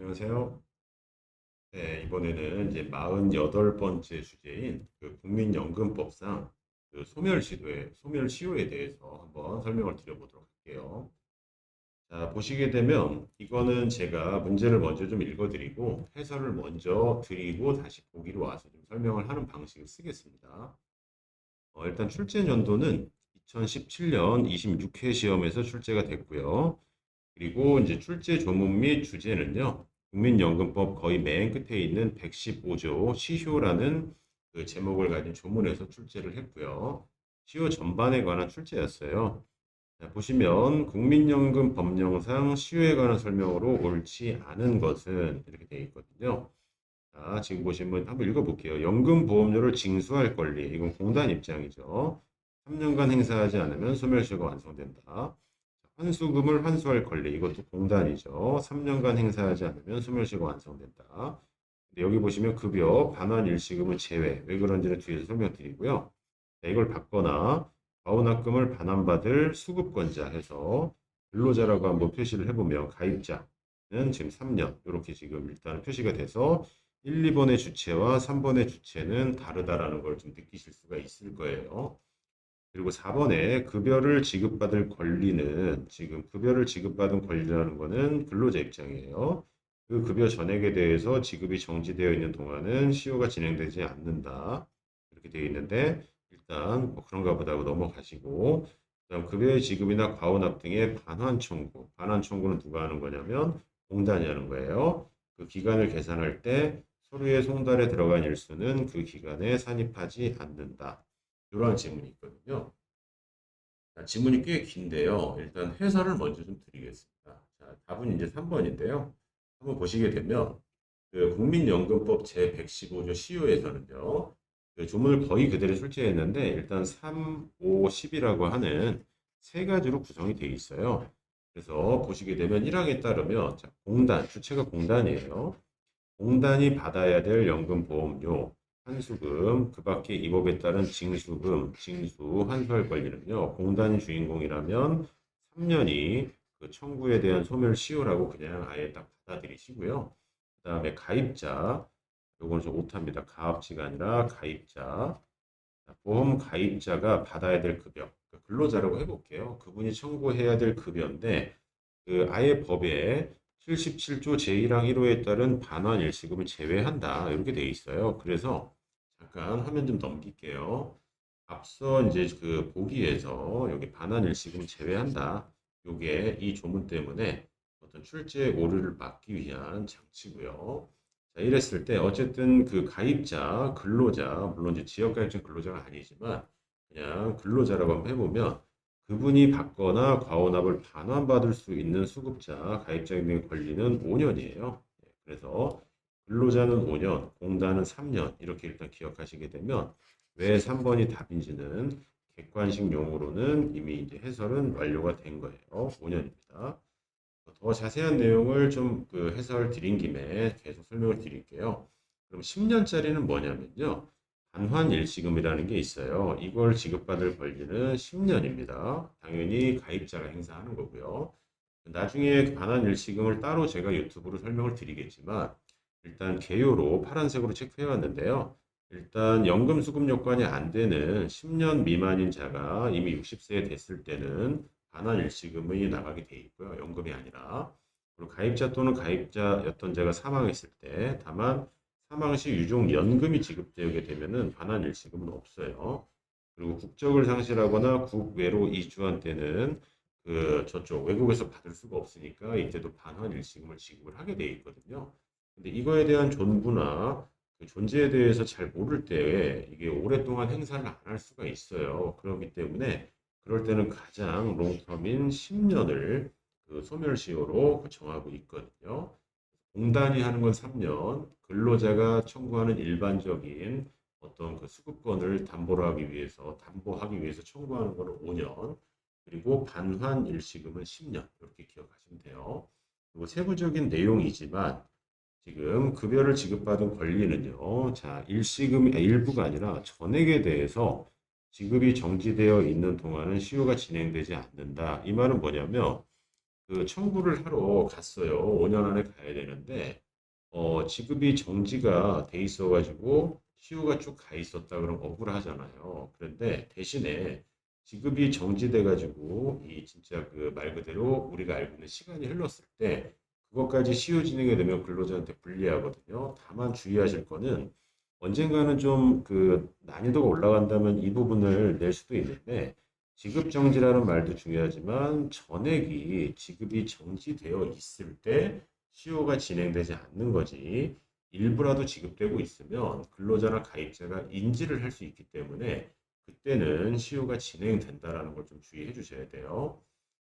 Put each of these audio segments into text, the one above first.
안녕하세요. 네, 이번에는 이제 48번째 주제인 그 국민연금법상 그 소멸시효에 대해서 한번 설명을 드려보도록 할게요. 자, 보시게 되면 이거는 제가 문제를 먼저 좀 읽어드리고 해설을 먼저 드리고 다시 보기로 와서 좀 설명을 하는 방식을 쓰겠습니다. 일단 출제 연도는 2017년 26회 시험에서 출제가 됐고요. 그리고 이제 출제 조문 및 주제는요. 국민연금법 거의 맨 끝에 있는 115조 시효라는 그 제목을 가진 조문에서 출제를 했고요. 시효 전반에 관한 출제였어요. 자, 보시면 국민연금 법령상 시효에 관한 설명으로 옳지 않은 것은 이렇게 되어 있거든요. 자, 지금 보시면 한번 읽어볼게요. 연금보험료를 징수할 권리. 이건 공단 입장이죠. 3년간 행사하지 않으면 소멸시효가 완성된다. 환수금을 환수할 권리. 이것도 공단이죠. 3년간 행사하지 않으면 소멸시효가 완성된다. 근데 여기 보시면 급여, 반환 일시금은 제외. 왜 그런지는 뒤에서 설명드리고요. 자, 이걸 받거나 가온납금을 반환받을 수급권자 해서 근로자라고 한번 표시를 해보면 가입자는 지금 3년 이렇게 지금 일단 표시가 돼서 1, 2번의 주체와 3번의 주체는 다르다라는 걸 좀 느끼실 수가 있을 거예요. 그리고 4번에 급여를 지급받을 권리는 지금 급여를 지급받은 권리라는 거는 근로자 입장이에요. 그 급여 전액에 대해서 지급이 정지되어 있는 동안은 시효가 진행되지 않는다. 이렇게 되어 있는데 일단 뭐 그런가 보다 하고 넘어가시고 그다음 급여의 지급이나 과호납 등의 반환 청구. 반환 청구는 누가 하는 거냐면 공단이 하는 거예요. 그 기간을 계산할 때 서류의 송달에 들어간 일수는 그 기간에 산입하지 않는다. 이러한 질문이 있거든요. 자, 지문이 꽤 긴데요. 일단 해설을 먼저 좀 드리겠습니다. 자, 답은 이제 3번인데요. 한번 보시게 되면 그 국민연금법 제115조 시효에서는요. 그 조문을 거의 그대로 출제했는데 일단 3, 5, 10이라고 하는 세 가지로 구성이 되어 있어요. 그래서 보시게 되면 1항에 따르면 자, 공단, 주체가 공단이에요. 공단이 받아야 될 연금보험료, 환수금, 그 밖에 이 법에 따른 징수금, 징수, 환수할 권리는요. 공단이 주인공이라면 3년이 그 청구에 대한 소멸시효라고 그냥 아예 딱 받아들이시고요. 그 다음에 가입자, 요거는 좀 오타입니다. 가압지가 아니라 가입자. 보험 가입자가 받아야 될 급여, 그러니까 근로자라고 해볼게요. 그분이 청구해야 될 급여인데 그 아예 법에 77조 제1항 1호에 따른 반환 일시금을 제외한다. 이렇게 돼 있어요. 그래서 잠깐 화면 좀 넘길게요. 앞서 이제 그 보기에서 여기 반환 일시금 제외한다. 요게 이 조문 때문에 어떤 출제 오류를 막기 위한 장치고요. 자, 이랬을 때 어쨌든 그 가입자, 근로자, 물론 이제 지역가입증 근로자가 아니지만 그냥 근로자라고 한번 해보면 그분이 받거나 과원합을 반환받을 수 있는 수급자, 가입자 등의 권리는 5년이에요. 그래서 근로자는 5년, 공단은 3년 이렇게 일단 기억하시게 되면 왜 3번이 답인지는 객관식 용어로는 이미 이제 해설은 완료가 된 거예요. 5년입니다. 더 자세한 내용을 좀 그 해설 드린 김에 계속 설명을 드릴게요. 그럼 10년짜리는 뭐냐면요. 반환일시금이라는 게 있어요. 이걸 지급받을 권리는 10년입니다. 당연히 가입자가 행사하는 거고요. 나중에 그 반환일시금을 따로 제가 유튜브로 설명을 드리겠지만 일단 개요로 파란색으로 체크해 왔는데요. 일단 연금수급 요건이 안 되는 10년 미만인 자가 이미 60세 됐을 때는 반환일시금이 나가게 돼 있고요. 연금이 아니라. 그리고 가입자 또는 가입자였던 자가 사망했을 때 다만 사망 시 유종연금이 지급되게 되면은 반환일시금은 없어요. 그리고 국적을 상실하거나 국외로 이주한 때는 그 저쪽 외국에서 받을 수가 없으니까 이때도 반환일시금을 지급을 하게 돼 있거든요. 근데 이거에 대한 존부나 그 존재에 대해서 잘 모를 때 이게 오랫동안 행사를 안 할 수가 있어요. 그렇기 때문에 그럴 때는 가장 롱텀인 10년을 그 소멸시효로 정하고 있거든요. 공단이 하는 건 3년, 근로자가 청구하는 일반적인 어떤 그 수급권을 담보하기 위해서 청구하는 거는 5년, 그리고 반환 일시금은 10년, 이렇게 기억하시면 돼요. 그리고 세부적인 내용이지만, 지금 급여를 지급받은 권리는요, 자, 일부가 아니라 전액에 대해서 지급이 정지되어 있는 동안은 시효가 진행되지 않는다. 이 말은 뭐냐면, 그 청구를 하러 갔어요. 5년 안에 가야 되는데 지급이 정지가 돼 있어가지고 시효가 쭉 가 있었다 그러면 억울하잖아요. 그런데 대신에 지급이 정지돼가지고 이 진짜 그 말 그대로 우리가 알고 있는 시간이 흘렀을 때 그것까지 시효 진행이 되면 근로자한테 불리하거든요. 다만 주의하실 거는 언젠가는 좀 그 난이도가 올라간다면 이 부분을 낼 수도 있는데 지급 정지라는 말도 중요하지만 전액이 지급이 정지되어 있을 때 시효가 진행되지 않는 거지 일부라도 지급되고 있으면 근로자나 가입자가 인지를 할 수 있기 때문에 그때는 시효가 진행된다라는 걸 좀 주의해 주셔야 돼요.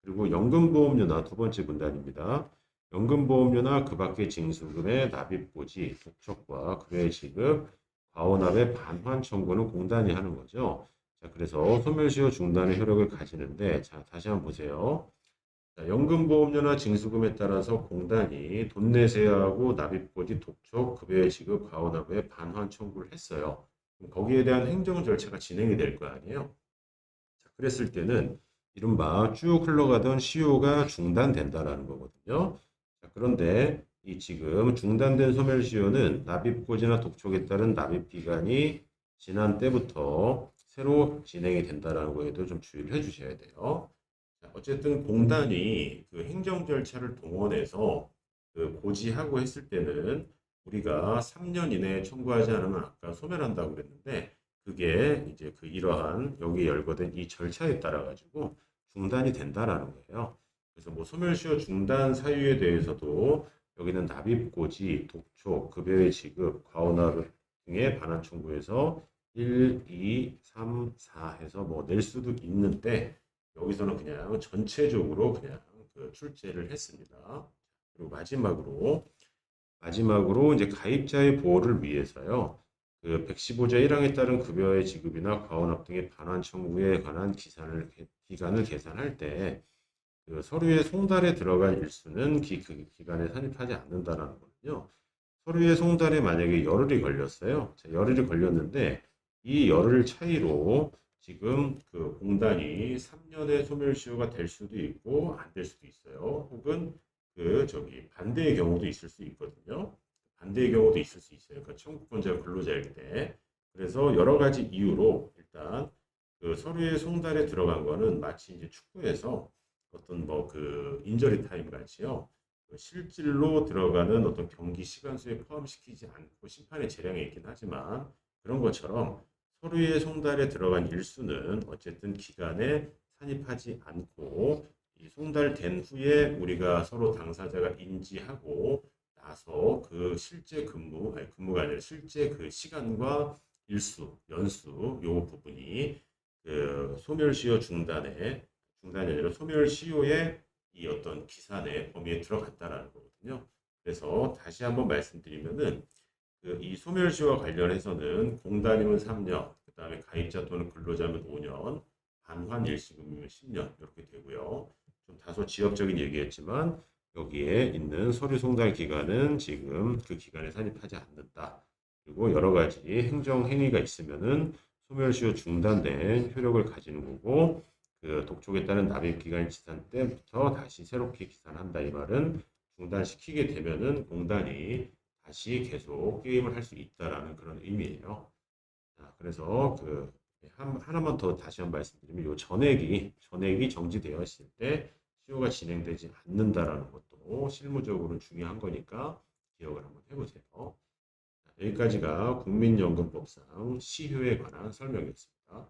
그리고 연금보험료나 두 번째 분단입니다. 연금보험료나 그 밖의 징수금의 납입고지, 독촉과 그외 지급, 과오납의 반환 청구는 공단이 하는 거죠. 자, 그래서 소멸시효 중단의 효력을 가지는데, 자, 다시 한번 보세요. 자, 연금보험료나 징수금에 따라서 공단이 돈 내세야 하고 납입고지, 독촉, 급여의 지급, 과오납의 반환 청구를 했어요. 그럼 거기에 대한 행정 절차가 진행이 될 거 아니에요? 자, 그랬을 때는 이른바 쭉 흘러가던 시효가 중단된다라는 거거든요. 자, 그런데 이 지금 중단된 소멸시효는 납입고지나 독촉에 따른 납입 기간이 지난 때부터 새로 진행이 된다라는 거에도 좀 주의를 해주셔야 돼요. 자, 어쨌든 공단이 그 행정 절차를 동원해서 그 고지하고 했을 때는 우리가 3년 이내에 청구하지 않으면 아까 소멸한다고 그랬는데 그게 이제 그 이러한 여기 열거된 이 절차에 따라 가지고 중단이 된다라는 거예요. 그래서 뭐 소멸시효 중단 사유에 대해서도 여기는 납입고지, 독촉, 급여의 지급, 과오납 등의 반환 청구에서 1, 2, 3, 4 해서 뭐 낼 수도 있는데 여기서는 그냥 전체적으로 그냥 그 출제를 했습니다. 그리고 마지막으로 이제 가입자의 보호를 위해서요. 그 115조 1항에 따른 급여의 지급이나 과원업 등의 반환 청구에 관한 기간을 계산할 때 그 서류에 송달에 들어간 일수는 그 기간에 산입하지 않는다라는 거거든요. 서류에 송달에 만약에 열흘이 걸렸어요. 자, 열흘이 걸렸는데 이 열흘 차이로 지금 그 공단이 3년의 소멸시효가 될 수도 있고 안 될 수도 있어요. 혹은 그 저기 반대의 경우도 있을 수 있거든요. 반대의 경우도 있을 수 있어요. 그러니까 청구권자가 근로자일 때. 그래서 여러 가지 이유로 일단 그 서류에 송달에 들어간 거는 마치 이제 축구에서 어떤 뭐 그 인저리 타임 같이요. 그 실질로 들어가는 어떤 경기 시간 수에 포함시키지 않고 심판의 재량에 있긴 하지만 그런 것처럼 서류의 송달에 들어간 일수는 어쨌든 기간에 산입하지 않고 이 송달된 후에 우리가 서로 당사자가 인지하고 나서 그 실제 근무가 아니라 실제 그 시간과 일수, 연수 요 부분이 그 소멸시효 중단이 아니라 소멸시효의 이 어떤 기산의 범위에 들어갔다라는 거거든요. 그래서 다시 한번 말씀드리면은 그 이 소멸시효와 관련해서는 공단이면 3년, 그 다음에 가입자 또는 근로자면 5년, 반환 일시금이면 10년 이렇게 되고요. 좀 다소 지역적인 얘기였지만 여기에 있는 서류 송달 기간은 지금 그 기간에 산입하지 않는다. 그리고 여러 가지 행정 행위가 있으면은 소멸시효 중단된 효력을 가지는 거고 그 독촉에 따른 납입 기간 지난 때부터 다시 새롭게 기산한다 이 말은 중단시키게 되면은 공단이 다시 계속 게임을 할 수 있다라는 그런 의미예요. 자, 그래서 그 하나만 더 다시 한번 말씀드리면 요 전액이 정지되어 있을 때 시효가 진행되지 않는다라는 것도 실무적으로 중요한 거니까 기억을 한번 해보세요. 자, 여기까지가 국민연금법상 시효에 관한 설명이었습니다.